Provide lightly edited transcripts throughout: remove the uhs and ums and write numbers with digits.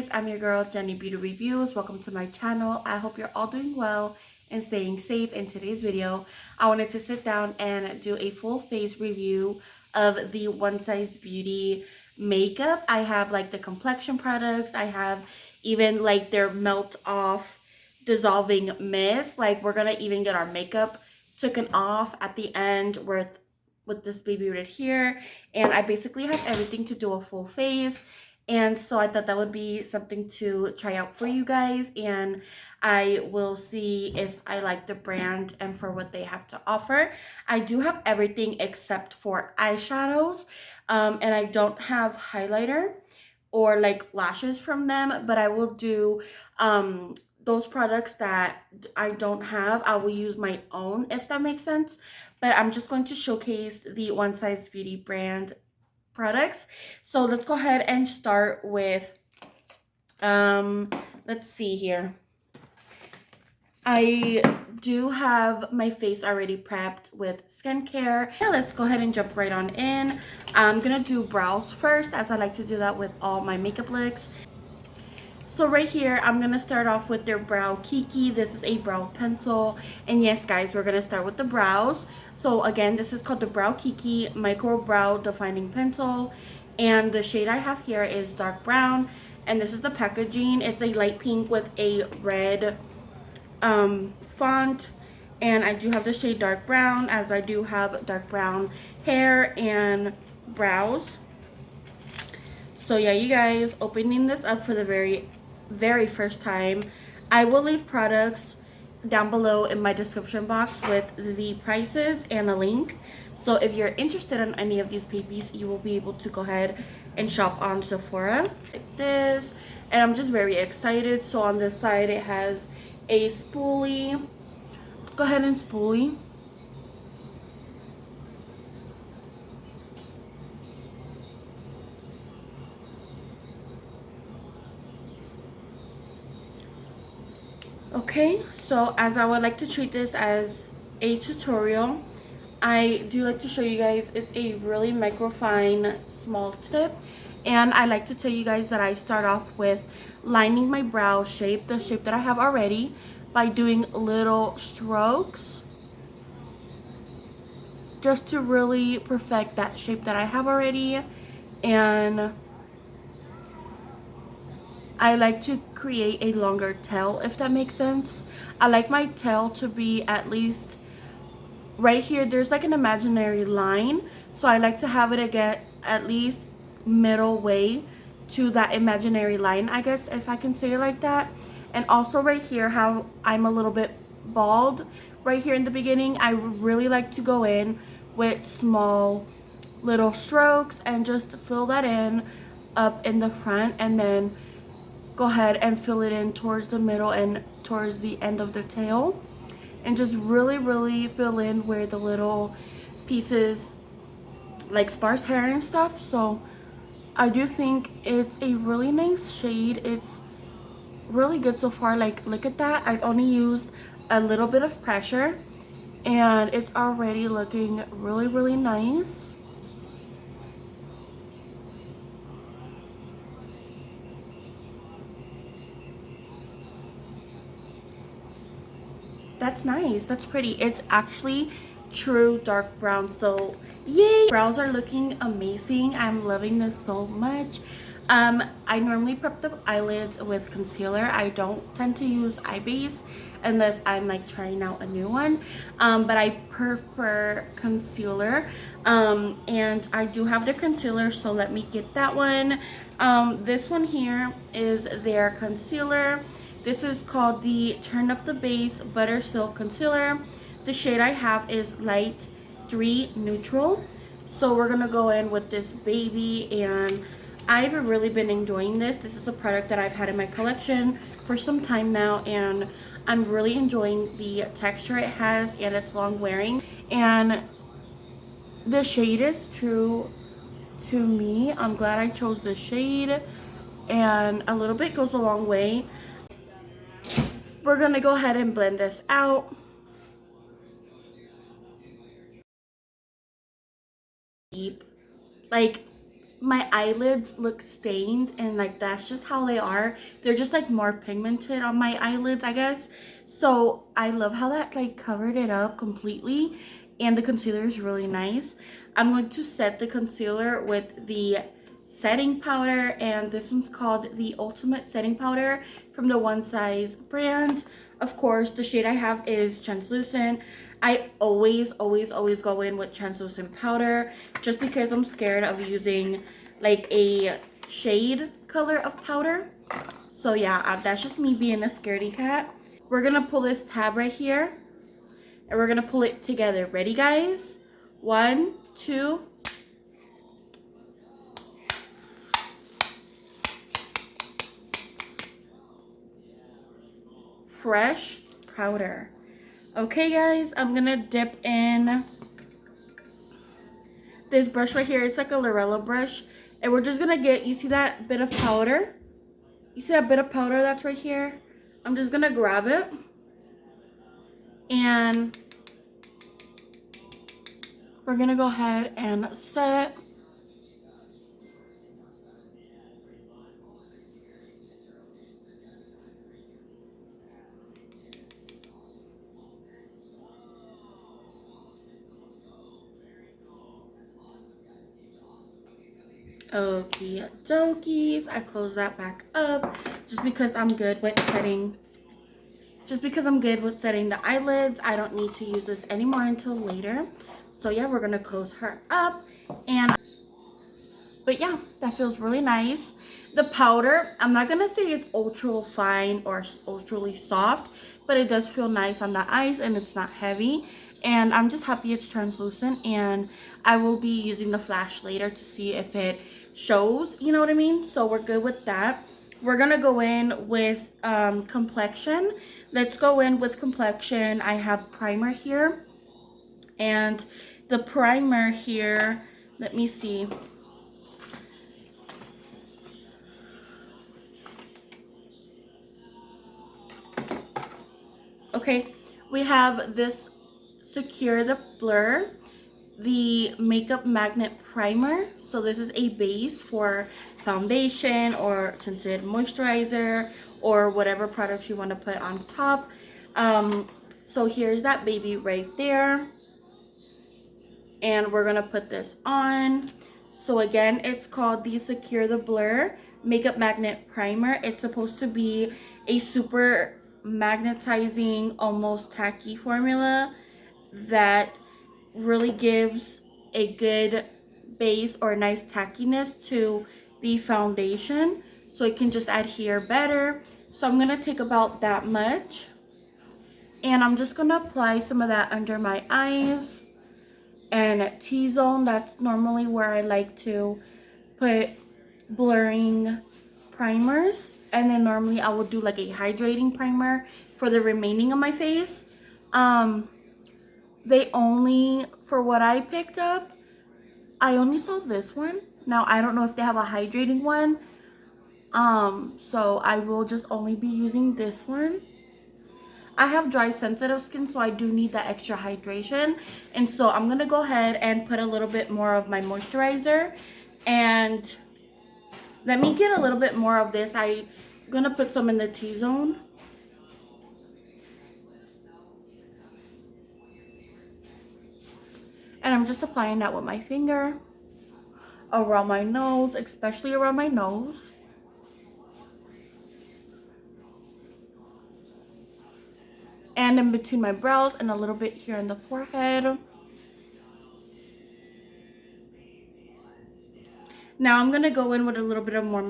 I'm your girl Jenny Beauty Reviews. Welcome to my channel. I hope you're all doing well and staying safe. In today's video, I wanted to sit down and do a full face review of the One Size Beauty makeup. I have like the Complexion products. I have even like their melt off dissolving mist. Like we're gonna even get our makeup taken off at the end with this baby right here. And I basically have everything to do a full face. And so I thought that would be something to try out for you guys, and I will see if I like the brand and for what they have to offer. I do have everything except for eyeshadows, and I don't have highlighter or like lashes from them, but I will do those products that I don't have. I will use my own, if that makes sense. But I'm just going to showcase the One Size Beauty brand products. So let's go ahead and start with let's see here. I do have my face already prepped with skincare. Yeah, let's go ahead and jump right on in. I'm gonna do brows first, as I like to do that with all my makeup looks. So right here, I'm going to start off with their brow Kiki. This is a brow pencil. And yes, guys, we're going to start with the brows. So again, this is called the Brow Kiki Micro Brow Defining Pencil. And the shade I have here is dark brown. And this is the packaging. It's a light pink with a red font. And I do have the shade dark brown, as I do have dark brown hair and brows. So yeah, you guys, opening this up for the very first time. I will leave products down below in my description box with the prices and a link. So if you're interested in any of these babies, you will be able to go ahead and shop on Sephora like this. And I'm just very excited. So on this side, it has a spoolie. Let's go ahead and spoolie. Okay, so as I would like to treat this as a tutorial, I do like to show you guys it's a really microfine small tip. And I like to tell you guys that I start off with lining my brow shape, the shape that I have already, by doing little strokes, just to really perfect that shape that I have already. And I like to create a longer tail, if that makes sense. I like my tail to be at least right here. There's like an imaginary line, so I like to have it again at least middle way to that imaginary line, I guess, if I can say it like that. And also right here, how I'm a little bit bald right here in the beginning, I really like to go in with small little strokes and just fill that in up in the front, and then go ahead and fill it in towards the middle and towards the end of the tail, and just really fill in where the little pieces like sparse hair and stuff. So I do think it's a really nice shade. It's really good so far. Like, look at that. I've only used a little bit of pressure and it's already looking really nice. That's nice. That's pretty. It's actually true dark brown. So yay! Brows are looking amazing. I'm loving this so much. I normally prep the eyelids with concealer. I don't tend to use eye base unless I'm like trying out a new one. But I prefer concealer. And I do have the concealer, so let me get that one. This one here is their concealer. This is called the Turn Up the Base Butter Silk Concealer. The shade I have is Light 3 Neutral. So we're going to go in with this baby, and I've really been enjoying this. This is a product that I've had in my collection for some time now, and I'm really enjoying the texture it has, and it's long wearing. And the shade is true to me. I'm glad I chose this shade, and a little bit goes a long way. we're gonna go ahead and blend this out. Deep. Like, my eyelids look stained, and like that's just how they are. They're just like more pigmented on my eyelids, I guess. So I love how that like covered it up completely, and the concealer is really nice. I'm going to set the concealer with the setting powder, and this one's called the Ultimate Setting Powder from the One Size brand. Of course, the shade I have is translucent. I always go in with translucent powder just because I'm scared of using like a shade color of powder. So yeah, that's just me being a scaredy cat. We're gonna pull this tab right here, and we're gonna pull it together. Ready, guys? One, two. Fresh powder. Okay, guys, I'm gonna dip in this brush right here. It's like a Lorella brush, and we're just gonna get, you see that bit of powder? You see that bit of powder that's right here? I'm just gonna grab it, and we're gonna go ahead and set. Okie dokies. I close that back up just because I'm good with setting. Just because I'm good with setting the eyelids. I don't need to use this anymore until later. So yeah, we're gonna close her up, and but yeah, that feels really nice. The powder, I'm not gonna say it's ultra fine or ultra soft, but it does feel nice on the eyes, and it's not heavy. And I'm just happy it's translucent, and I will be using the flash later to see if it shows, you know what I mean? So we're good with that. We're gonna go in with Complexion. Let's go in with Complexion. I have primer here, and the primer here, let me see. Okay, we have this Secure the Blur, the Makeup Magnet Primer. So this is a base for foundation or tinted moisturizer or whatever products you want to put on top. So here's that baby right there. And we're gonna put this on. So again, it's called the Secure the Blur Makeup Magnet Primer. It's supposed to be a super magnetizing, almost tacky formula that really gives a good base or nice tackiness to the foundation, so it can just adhere better. So I'm gonna take about that much, and I'm just gonna apply some of that under my eyes and T-zone. That's normally where I like to put blurring primers, and then normally I would do like a hydrating primer for the remaining of my face. They only, for what I picked up, I only saw this one. Now I don't know if they have a hydrating one, so I will just only be using this one. I have dry sensitive skin, so I do need that extra hydration. And so I'm going to go ahead and put a little bit more of my moisturizer. And let me get a little bit more of this. I'm going to put some in the T-zone. And I'm just applying that with my finger around my nose, especially around my nose. And in between my brows and a little bit here in the forehead. Now I'm gonna go in with a little bit of I'm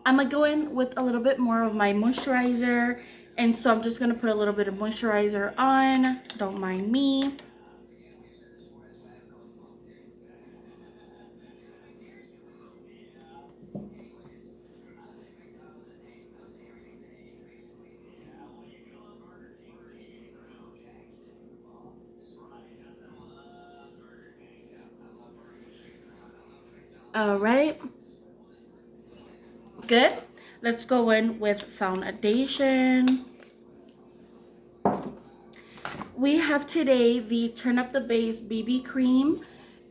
gonna go in with a little bit more of my moisturizer, and so I'm just gonna put a little bit of moisturizer on. Don't mind me. All right, good. let's go in with foundation. We have today the Turn Up the Base BB Cream,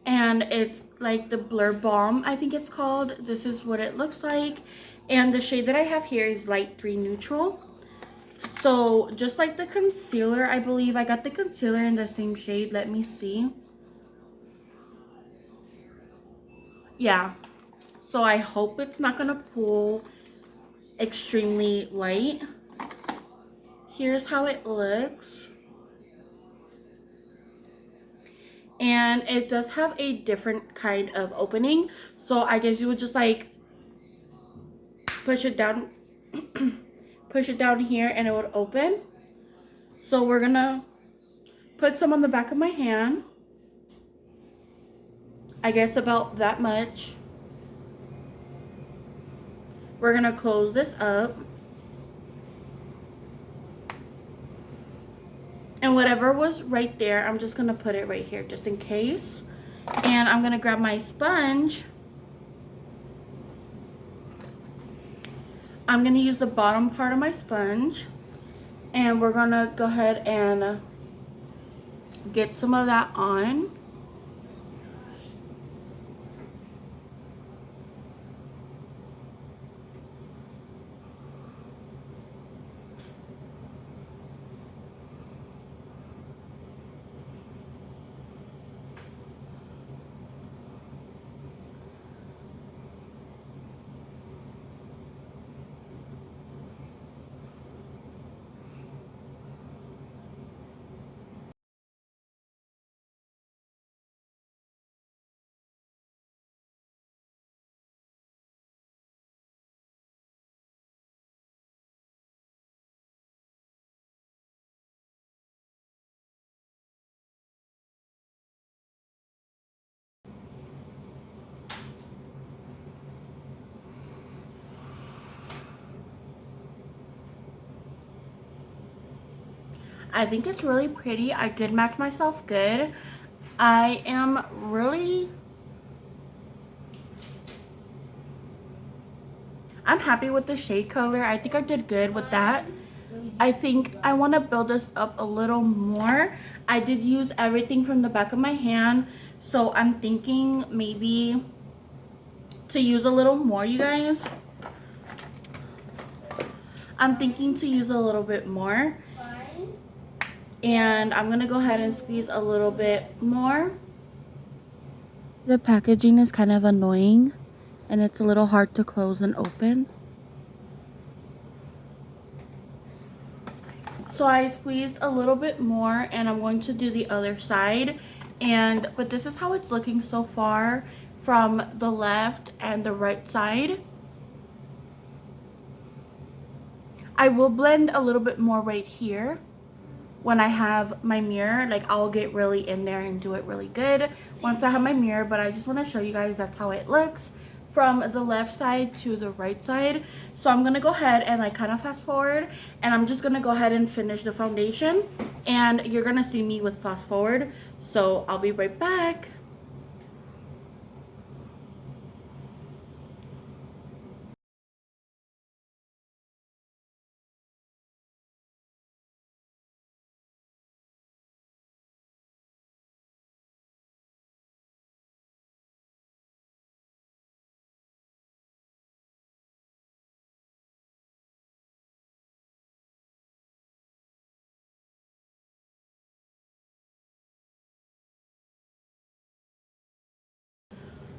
and it's like the Blur Balm, I think it's called. This is what it looks like, and the shade that I have here is Light 3 Neutral. So just like the concealer, I believe I got the concealer in the same shade. Let me see. Yeah, so I hope it's not gonna pull extremely light. Here's how it looks. And it does have a different kind of opening, so I guess you would just like push it down push it down here and it would open. So we're gonna put some on the back of my hand, I guess about that much. We're gonna close this up, and whatever was right there, I'm just gonna put it right here just in case. And I'm gonna grab my sponge. I'm gonna use the bottom part of my sponge, and we're gonna go ahead and get some of that on. I think it's really pretty. I did match myself good. I am really, I'm happy with the shade color. I think I did good with that. I think I want to build this up a little more. I did use everything from the back of my hand, so I'm thinking maybe to use a little more, you guys. I'm thinking to use a little bit more. And I'm going to go ahead and squeeze a little bit more. The packaging is kind of annoying, and it's a little hard to close and open. So I squeezed a little bit more, and I'm going to do the other side. But this is how it's looking so far from the left and the right side. I will blend a little bit more right here when I have my mirror. Like, I'll get really in there and do it really good once I have my mirror, but I just want to show you guys that's how it looks from the left side to the right side. So I'm gonna go ahead and like kind of fast forward, and I'm just gonna go ahead and finish the foundation, and you're gonna see me with fast forward. So I'll be right back.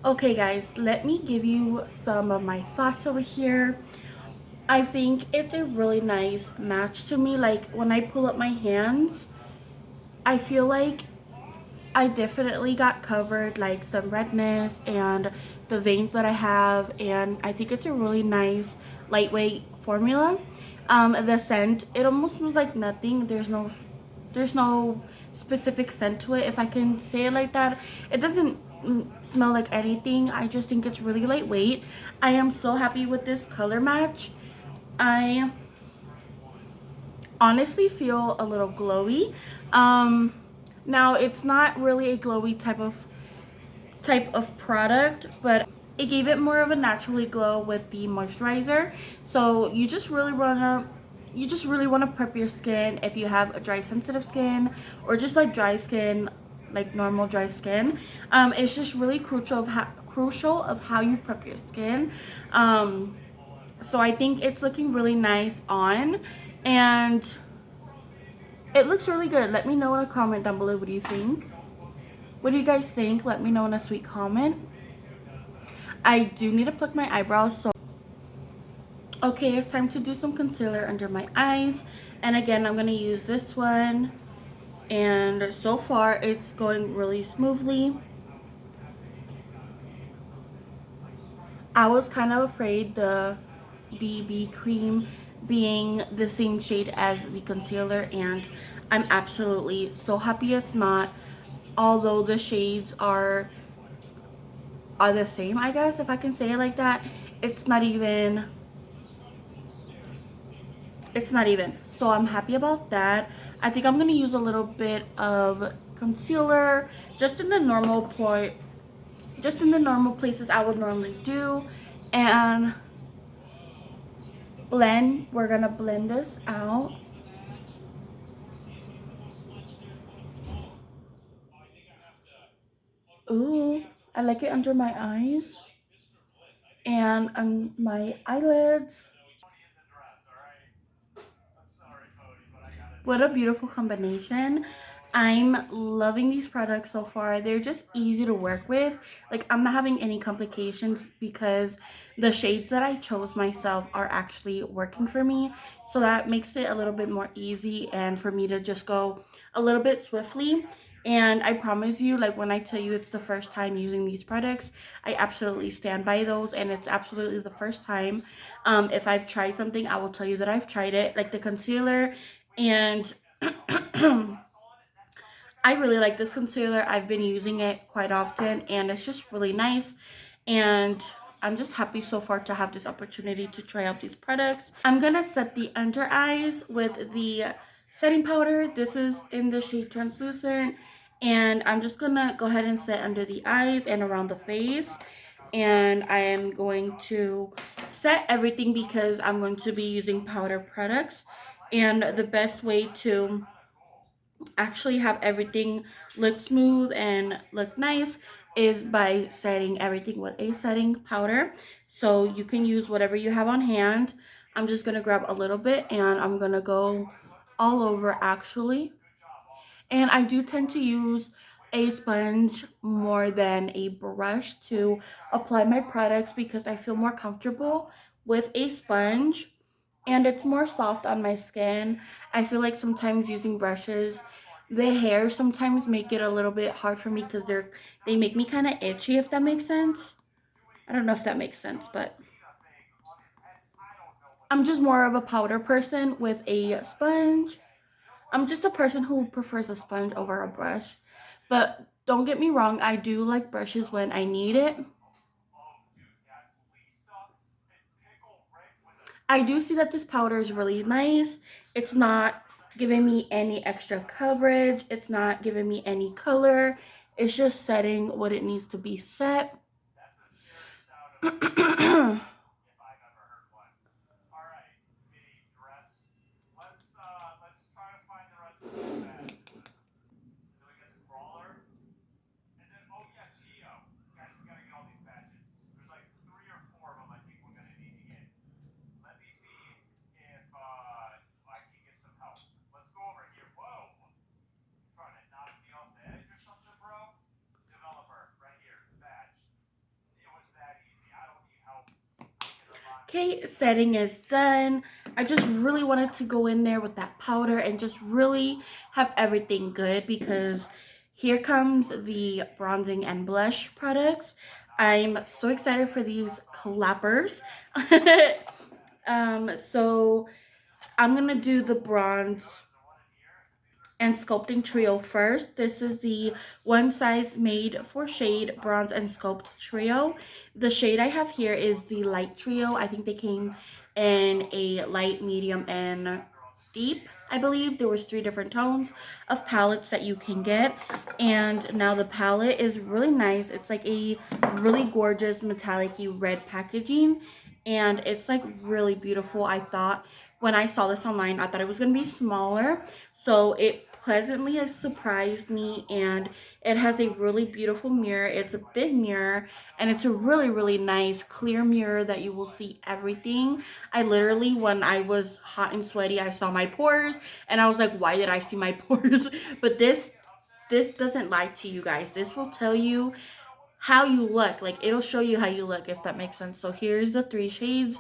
Okay guys, let me give you some of my thoughts over here. I think it's a really nice match to me. Like, when I pull up my hands, I feel like I definitely got covered like some redness and the veins that I have, and I think it's a really nice lightweight formula. The scent, it almost smells like nothing. There's no specific scent to it, if I can say it like that. It doesn't smell like anything. I just think it's really lightweight. I am so happy with this color match. I honestly feel a little glowy. Now it's not really a glowy type of product, but it gave it more of a naturally glow with the moisturizer. So you just really want to prep your skin if you have a dry sensitive skin, or just like dry skin, like normal dry skin. It's just really crucial of how you prep your skin. So I think it's looking really nice on, and it looks really good. Let me know in a comment down below, what do you think? What do you guys think? Let me know in a sweet comment. I do need to pluck my eyebrows, so okay, it's time to do some concealer under my eyes. And again, I'm going to use this one. And so far, it's going really smoothly. I was kind of afraid the BB cream being the same shade as the concealer, and I'm absolutely so happy it's not. Although the shades are the same, I guess, if I can say it like that. It's not even so I'm happy about that. I think I'm going to use a little bit of concealer just in the normal places I would normally do, and we're going to blend this out. Ooh, I like it under my eyes and on my eyelids. What a beautiful combination. I'm loving these products so far. They're just easy to work with. Like, I'm not having any complications because the shades that I chose myself are actually working for me. So that makes it a little bit more easy and for me to just go a little bit swiftly. And I promise you, like, when I tell you it's the first time using these products, I absolutely stand by those, and it's absolutely the first time. If I've tried something, I will tell you that I've tried it. Like the concealer, and I really like this concealer. I've been using it quite often, and it's just really nice. And I'm just happy so far to have this opportunity to try out these products. I'm gonna set the under eyes with the setting powder. This is in the shade Translucent, and I'm just gonna go ahead and set under the eyes and around the face. And I am going to set everything because I'm going to be using powder products, and the best way to actually have everything look smooth and look nice is by setting everything with a setting powder. So you can use whatever you have on hand. I'm just going to grab a little bit and I'm going to go all over actually. And I do tend to use a sponge more than a brush to apply my products because I feel more comfortable with a sponge and it's more soft on my skin. I feel like sometimes using brushes, the hair sometimes make it a little bit hard for me because they make me kind of itchy, if that makes sense. I don't know if that makes sense, but I'm just more of a powder person with a sponge. I'm just a person who prefers a sponge over a brush. But don't get me wrong, I do like brushes when I need it. I do see that this powder is really nice. It's not giving me any extra coverage. It's not giving me any color. It's just setting what it needs to be set. Okay, setting is done. I just really wanted to go in there with that powder and just really have everything good because here comes the bronzing and blush products. I'm so excited for these clappers. So I'm gonna do the bronze and sculpting trio first. This is the one size made for shade bronze and sculpt trio. The shade I have here is the light trio. I think they came in a light, medium, and deep. I believe there was 3 different tones of palettes that you can get. And now the palette is really nice. It's like a really gorgeous metallic-y red packaging. And it's like really beautiful. I thought when I saw this online, I thought it was going to be smaller. So it pleasantly surprised me, and it has a really beautiful mirror. It's a big mirror, and it's a really nice clear mirror that you will see everything. I literally, when I was hot and sweaty, I saw my pores, and I was like, why did I see my pores? But this doesn't lie to you guys. This will tell you how you look. Like, it'll show you how you look, if that makes sense. So here's the 3 shades.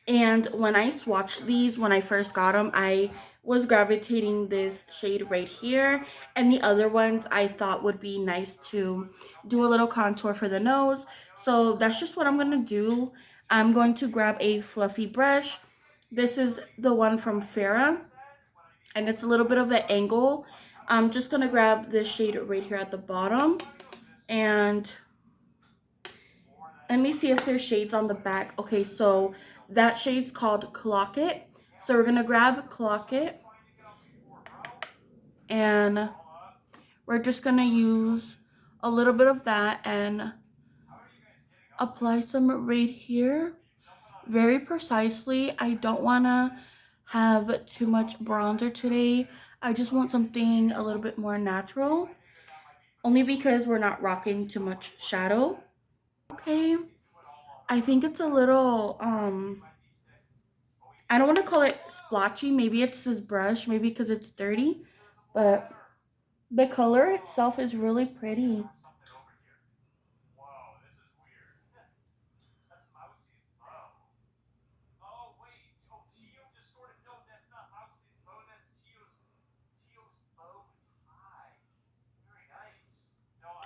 And when I swatched these, when I first got them, I was gravitating this shade right here. And the other ones I thought would be nice to do a little contour for the nose. So that's just what I'm going to do. I'm going to grab a fluffy brush. This is the one from Farrah, and it's a little bit of an angle. I'm just going to grab this shade right here at the bottom. And let me see if there's shades on the back. Okay, so that shade's called Clock It. So we're gonna grab Clock It, and we're just gonna use a little bit of that and apply some right here very precisely. I don't wanna have too much bronzer today. I just want something a little bit more natural, only because we're not rocking too much shadow. Okay, I think it's a little I don't want to call it splotchy. Maybe it's this brush, maybe because it's dirty, but the color itself is really pretty.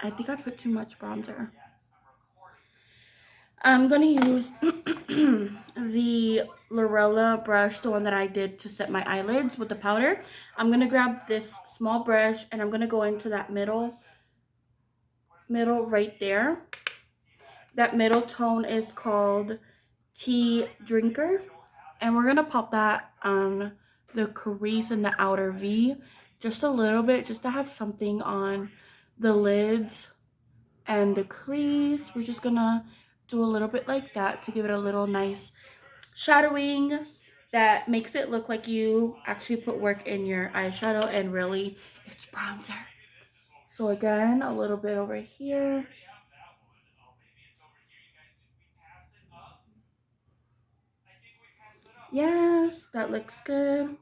I think I put too much bronzer. I'm going to use the Lorella brush, the one that I did to set my eyelids with the powder. I'm going to grab this small brush, and I'm going to go into that middle right there. That middle tone is called Tea Drinker. And we're going to pop that on the crease in the outer V just a little bit, just to have something on the lids and the crease. We're just going to do a little bit like that to give it a little nice shadowing that makes it look like you actually put work in your eyeshadow, and really it's bronzer. So again, a little bit over here. Yes, that looks good.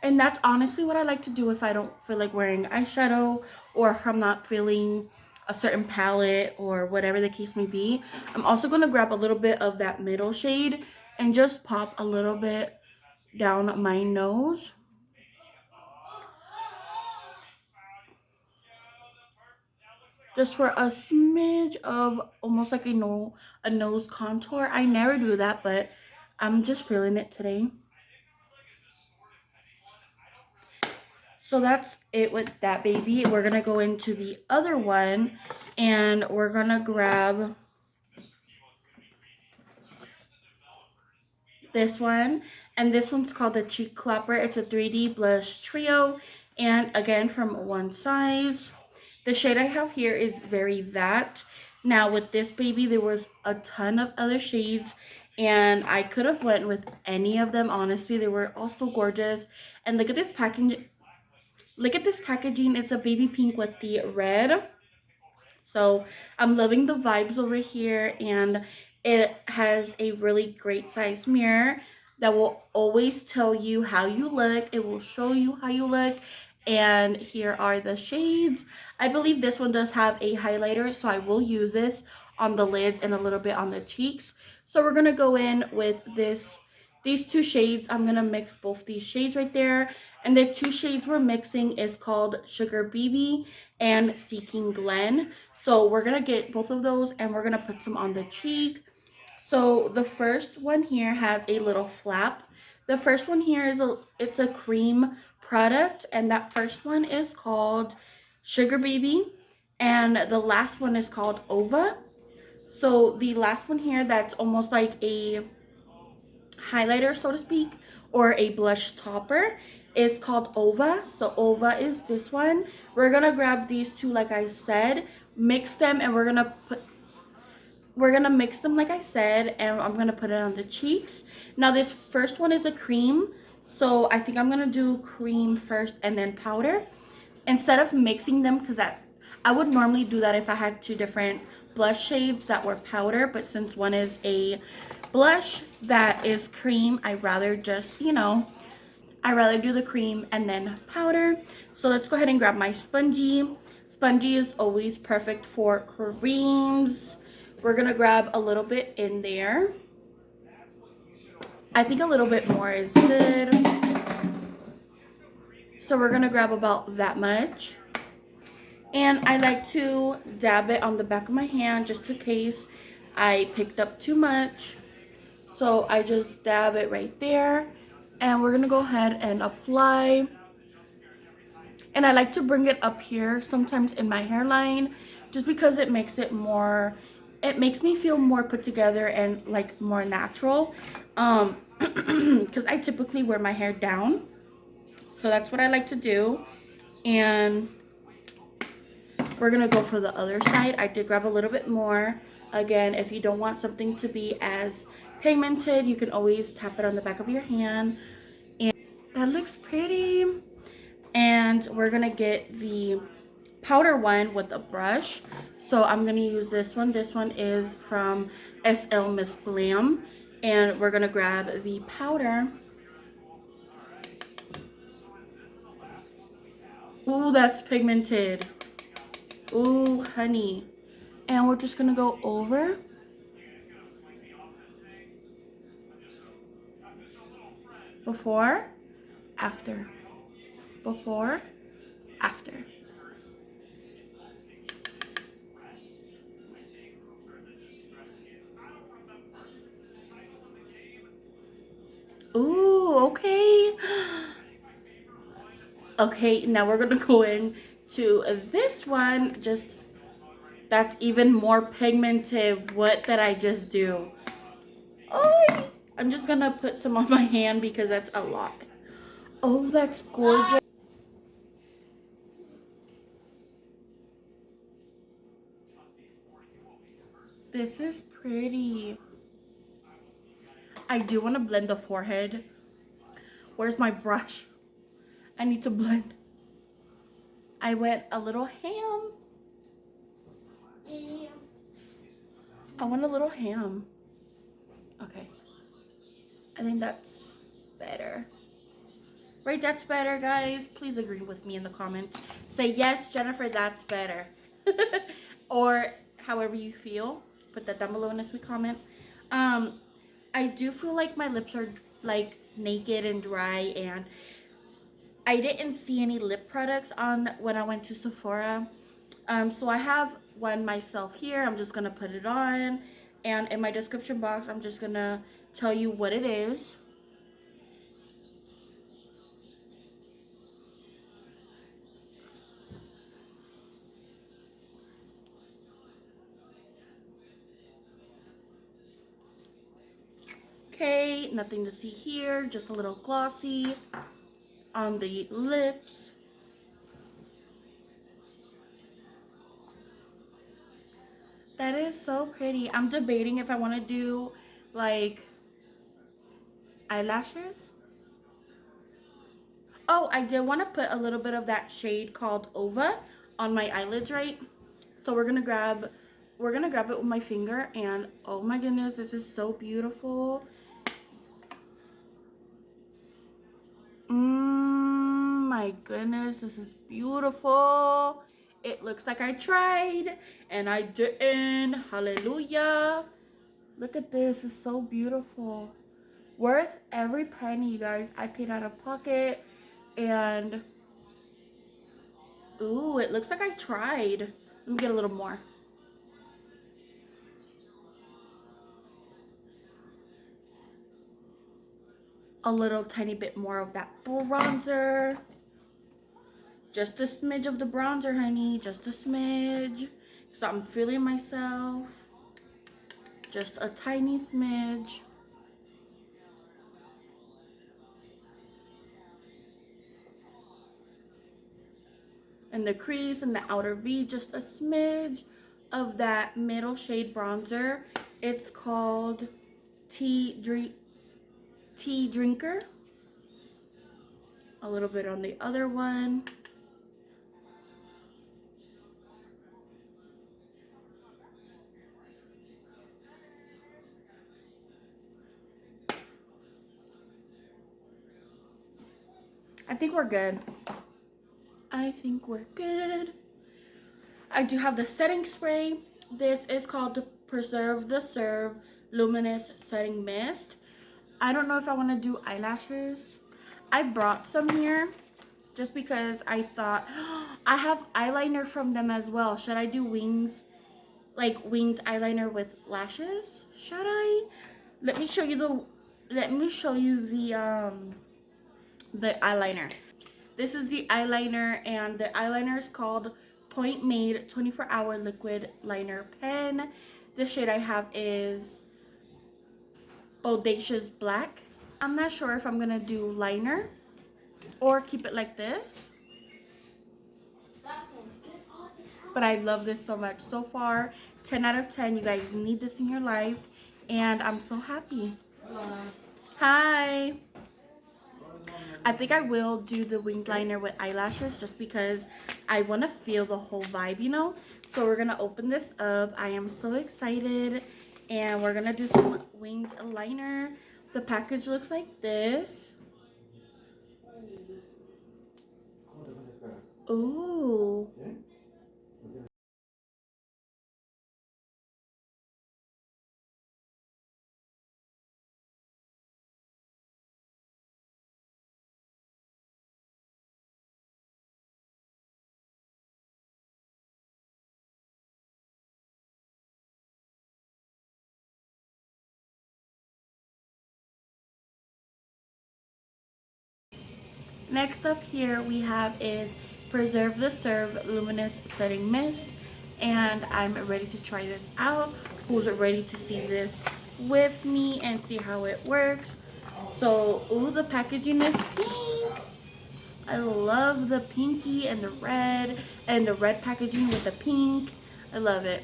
And that's honestly what I like to do if I don't feel like wearing eyeshadow, or if I'm not feeling a certain palette, or whatever the case may be. I'm also going to grab a little bit of that middle shade and just pop a little bit down my nose. Just for a smidge of almost like a nose contour. I never do that, but I'm just feeling it today. So that's it with that baby. We're going to go into the other one, and we're going to grab this one. And this one's called the Cheek Clapper. It's a 3D blush trio, and again from One Size. The shade I have here is Very That. Now with this baby, there was a ton of other shades, and I could have went with any of them. Honestly, they were all so gorgeous. And look at this packaging. Look at this packaging. It's a baby pink with the red. So I'm loving the vibes over here, and it has a really great size mirror that will always tell you how you look. It will show you how you look. And here are the shades. I believe this one does have a highlighter, so I will use this on the lids and a little bit on the cheeks. So we're gonna go in with these 2 shades. I'm gonna mix both these shades right there. And the 2 shades we're mixing is called Sugar BB and Seeking Glen. So we're gonna get both of those, and we're gonna put some on the cheek. So the first one here has a little flap. The first one here is it's a cream product, and that first one is called Sugar Baby, and the last one is called Ova. So the last one here that's almost like a highlighter, so to speak, or a blush topper is called Ova. So Ova is this one. We're gonna grab these two, like I said, mix them, and we're gonna mix them like I said, and I'm gonna put it on the cheeks. Now this first one is a cream, so I think I'm gonna do cream first and then powder instead of mixing them, because I would normally do that if I had two different blush shades that were powder, but since one is a blush that is cream, I rather just, you know, I rather do the cream and then powder. So let's go ahead and grab my spongy. Spongy is always perfect for creams. We're gonna grab a little bit in there. I think a little bit more is good. So we're gonna grab about that much. And I like to dab it on the back of my hand just in case I picked up too much. So I just dab it right there. And we're gonna go ahead and apply. And I like to bring it up here sometimes in my hairline just because it makes it more, it makes me feel more put together and like more natural. Because I typically wear my hair down. So that's what I like to do. And we're gonna go for the other side. I did grab a little bit more. Again, if you don't want something to be as pigmented, you can always tap it on the back of your hand. And that looks pretty. And we're gonna get the powder one with a brush. So I'm gonna use this one. This one is from SL Miss Glam. And we're gonna grab the powder. Ooh, that's pigmented. Ooh, honey. And we're just gonna go over. Before, after. Before, after. Ooh, okay. Okay, now we're gonna go into this one. Just, that's even more pigmented. What did I just do? Oh, I'm just gonna put some on my hand because that's a lot. Oh, that's gorgeous. This is pretty. I do want to blend the forehead. Where's my brush? I need to blend. I went a little ham. I want a little ham. Okay. I think that's better. Right, that's better, guys. Please agree with me in the comments. Say, yes, Jennifer, that's better. Or however you feel. Put that down below in a sweet comment. I do feel like my lips are like naked and dry, and I didn't see any lip products on when I went to Sephora. So I have one myself here. I'm just gonna put it on, and in my description box I'm just gonna tell you what it is. Okay, nothing to see here, just a little glossy on the lips. That is so pretty. I'm debating if I want to do like eyelashes. Oh, I did want to put a little bit of that shade called Ova on my eyelids, right? So we're gonna grab it with my finger, and oh my goodness, this is so beautiful. My goodness, this is beautiful. It looks like I tried and I didn't. Hallelujah. Look at this, it's so beautiful. Worth every penny, you guys. I paid out of pocket, and ooh, it looks like I tried. Let me get a little more. A little tiny bit more of that bronzer. Just a smidge of the bronzer, honey. Just a smidge. So I'm feeling myself. just a tiny smidge. And the crease and the outer V, just a smidge of that middle shade bronzer. It's called Tea Drinker. A little bit on the other one. I think we're good. I think we're good. I do have the setting spray. This is called the Preserve the Serve Luminous Setting Mist. I don't know if I want to do eyelashes. I brought some here just because I thought I have eyeliner from them as well. Should I do wings, like winged eyeliner with lashes? Should I? Let me show you the eyeliner. This is the eyeliner, and the eyeliner is called Point Made 24-Hour Liquid Liner Pen. The shade I have is Bodacious Black. I'm not sure if I'm gonna do liner or keep it like this, but I love this so much. So far, 10 out of 10. You guys need this in your life, and I'm so happy. Hi. I think I will do the winged liner with eyelashes just because I want to feel the whole vibe, you know? So we're going to open this up. I am so excited. And we're going to do some winged liner. The package looks like this. Ooh. Next up here we have is Preserve the Serve Luminous Setting Mist, and I'm ready to try this out. Who's ready to see this with me and see how it works? So, ooh, the packaging is pink. I love the pinky and the red packaging with the pink. I love it.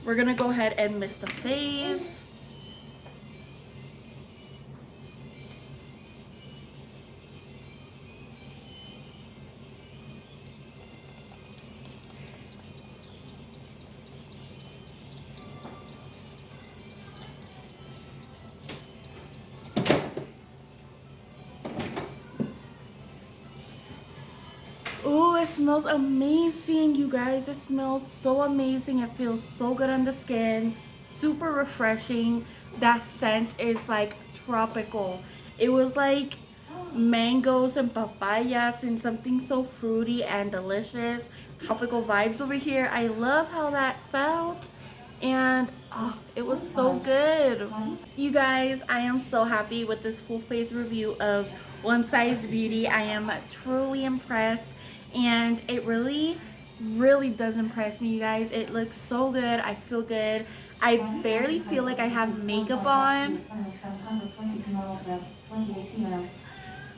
We're gonna go ahead and mist the face. Oh, it smells amazing, you guys. It smells so amazing. It feels so good on the skin. Super refreshing. That scent is like tropical. It was like mangoes and papayas and something so fruity and delicious. Tropical vibes over here. I love how that felt. And oh, it was so good. You guys, I am so happy with this full face review of One Size Beauty. I am truly impressed, and it really does impress me, you guys. It looks so good. I feel good. I barely feel like I have makeup on.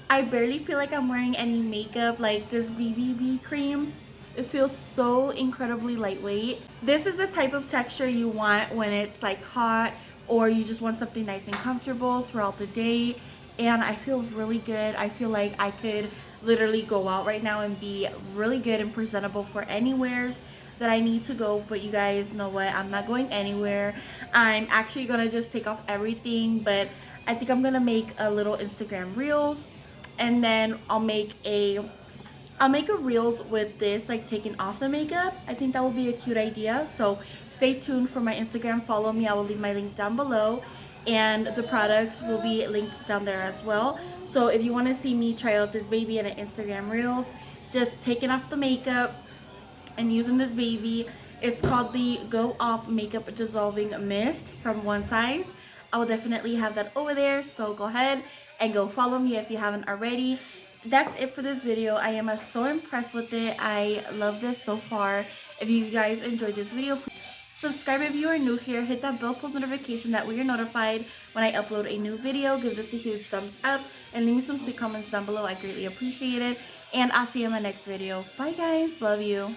I barely feel like I'm wearing any makeup. Like this BB cream, it feels so incredibly lightweight. This is the type of texture you want when it's like hot, or you just want something nice and comfortable throughout the day. And I feel really good. I feel like I could literally go out right now and be really good and presentable for anywheres that I need to go. But you guys know what, I'm not going anywhere. I'm actually gonna just take off everything, but I think I'm gonna make a little Instagram reels, and then I'll make a reels with this, like taking off the makeup. I think that will be a cute idea. So stay tuned for my Instagram. Follow me. I will leave my link down below, and the products will be linked down there as well. So if you want to see me try out this baby in an Instagram reels, just taking off the makeup and using this baby. It's called the Go Off Makeup Dissolving Mist from One Size. I will definitely have that over there, so go ahead and go follow me if you haven't already. That's it for this video. I am so impressed with it. I love this so far. If you guys enjoyed this video, Subscribe if you are new here. Hit that bell post notification that way you're notified when I upload a new video. Give this a huge thumbs up and leave me some sweet comments down below. I greatly appreciate it. And I'll see you in my next video. Bye guys. Love you.